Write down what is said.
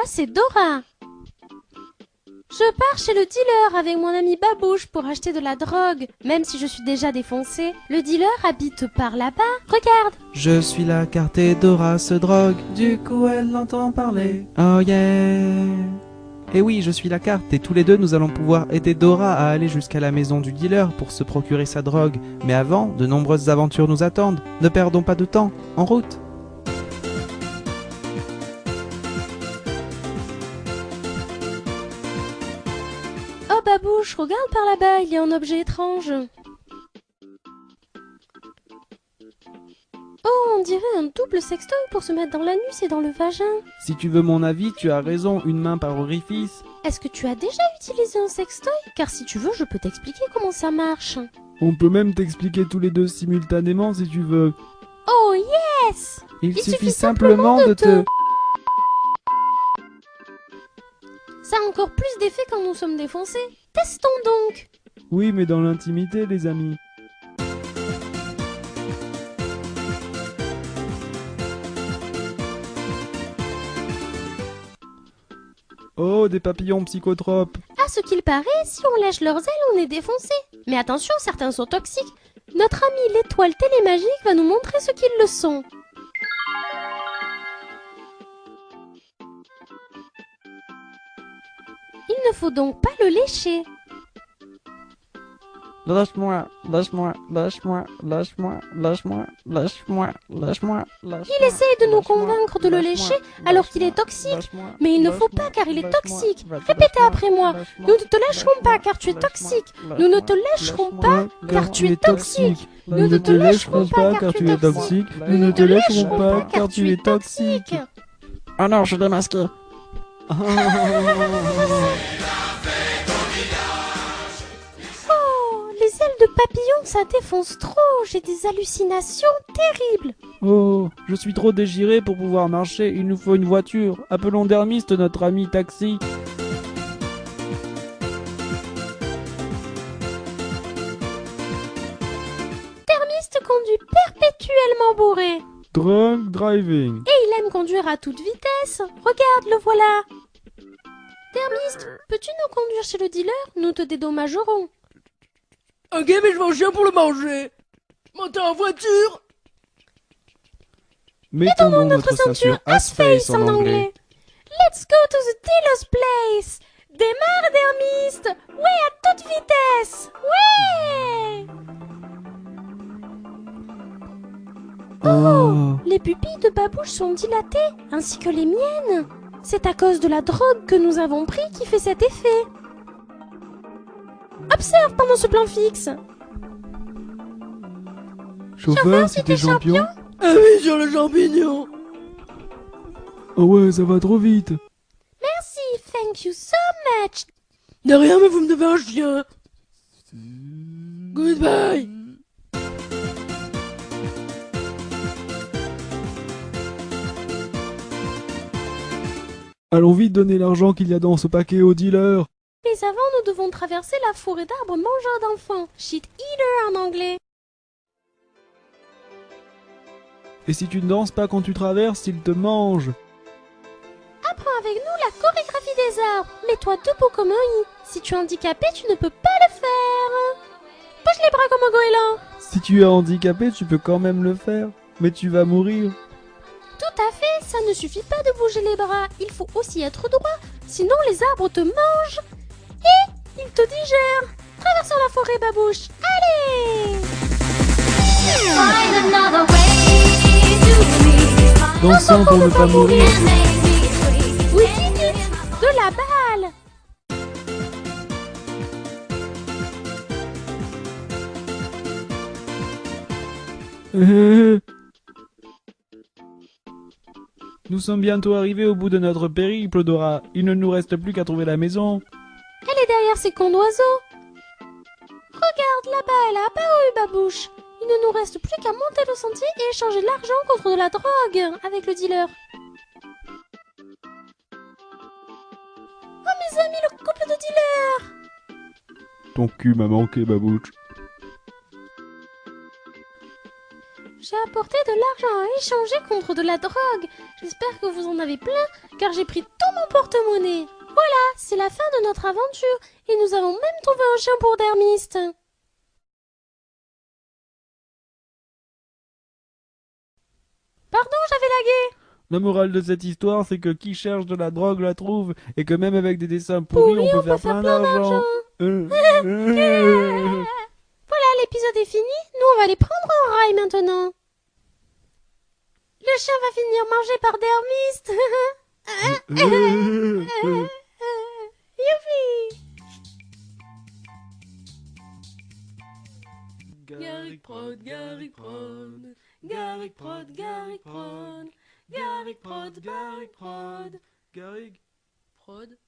c'est Dora. Je pars chez le dealer avec mon ami Babouche pour acheter de la drogue. Même si je suis déjà défoncée, le dealer habite par là-bas. Regarde. Je suis la carte et Dora se drogue. Du coup, elle entend parler. Oh yeah. Et oui, je suis la carte et tous les deux nous allons pouvoir aider Dora à aller jusqu'à la maison du dealer pour se procurer sa drogue. Mais avant, de nombreuses aventures nous attendent. Ne perdons pas de temps. En route. Oh Babouche, regarde par là-bas, il y a un objet étrange. Oh, on dirait un double sextoy pour se mettre dans l'anus et dans le vagin. Si tu veux mon avis, tu as raison, une main par orifice. Est-ce que tu as déjà utilisé un sextoy? Car si tu veux, je peux t'expliquer comment ça marche. On peut même t'expliquer tous les deux simultanément si tu veux. Oh yes! Il suffit simplement de te... Ça a encore plus d'effet quand nous sommes défoncés. Testons donc. Oui, mais dans l'intimité, les amis. Oh, des papillons psychotropes. À ce qu'il paraît, si on lèche leurs ailes, on est défoncé. Mais attention, certains sont toxiques. Notre ami l'étoile télémagique va nous montrer ce qu'ils le sont. Il ne faut donc pas le lécher. Lâche-moi, lâche-moi, lâche-moi, lâche-moi, lâche-moi, lâche-moi, lâche-moi, lâche-moi. Il essaye de nous convaincre de le lécher alors qu'il est toxique. Mais il ne faut pas car il est toxique. Répétez après moi. Nous ne te lâcherons pas car tu es toxique. Nous ne te lâcherons pas car tu es toxique. Nous ne te lâcherons pas car tu es toxique. Nous ne te lâcherons pas car tu es toxique. Oh non, je suis démasqué. Les ailes de papillon, ça défonce trop. J'ai des hallucinations terribles. Oh, je suis trop déchiré pour pouvoir marcher. Il nous faut une voiture. Appelons Dermiste, notre ami taxi. Dermiste conduit perpétuellement bourré. Drunk driving. Et il aime conduire à toute vitesse. Regarde, le voilà. Dermiste, peux-tu nous conduire chez le dealer? Nous te dédommagerons. Ok, mais je vais en chien pour le manger. Montez en voiture. Mettons donc notre ceinture Ass-Face en anglais. Let's go to the dealer's place. Démarre, Dermiste. Ouais, à toute vitesse. Ouais. Oh. Les pupilles de Babouche sont dilatées, ainsi que les miennes. C'est à cause de la drogue que nous avons pris qui fait cet effet. Observe pendant ce plan fixe. Chauffeur, si t'es champion. Appuie sur le champignon. Oh ouais, ça va trop vite. Merci, thank you so much. De rien, mais vous me devez un chien. Goodbye. Allons vite donner l'argent qu'il y a dans ce paquet au dealer. Mais avant, nous devons traverser la forêt d'arbres mangeurs d'enfants. Shit eater en anglais. Et si tu ne danses pas quand tu traverses, il te mange. Apprends avec nous la chorégraphie des arbres. Mets-toi debout comme un i. Si tu es handicapé, tu ne peux pas le faire. Bouge les bras comme un goéland. Si tu es handicapé, tu peux quand même le faire. Mais tu vas mourir. Tout à fait, ça ne suffit pas de bouger les bras. Il faut aussi être droit. Sinon, les arbres te mangent. Et ils te digèrent. Traversons la forêt, Babouche. Allez! Dansons pour ne pas mourir. Oui, vite, de la balle. Nous sommes bientôt arrivés au bout de notre périple, Dora. Il ne nous reste plus qu'à trouver la maison. Elle est derrière ces cons d'oiseaux. Regarde, là-bas, elle a apparu, Babouche. Il ne nous reste plus qu'à monter le sentier et échanger de l'argent contre de la drogue avec le dealer. Oh, mes amis, le couple de dealers. Ton cul m'a manqué, Babouche. J'ai apporté de l'argent à échanger contre de la drogue. J'espère que vous en avez plein, car j'ai pris tout mon porte-monnaie. Voilà, c'est la fin de notre aventure, et nous avons même trouvé un chien pour dermiste. Pardon, j'avais lagué. La morale de cette histoire, c'est que qui cherche de la drogue la trouve, et que même avec des dessins pourris, on peut faire plein d'argent. Voilà, l'épisode est fini. Nous, on va aller prendre un rail maintenant. Le chien va finir mangé par dermiste. Youpi! Garrick Prod, Garrick Prod, Garrick Prod, Garrick Prod, Garrick Prod, Garrick Prod, Garrick Prod.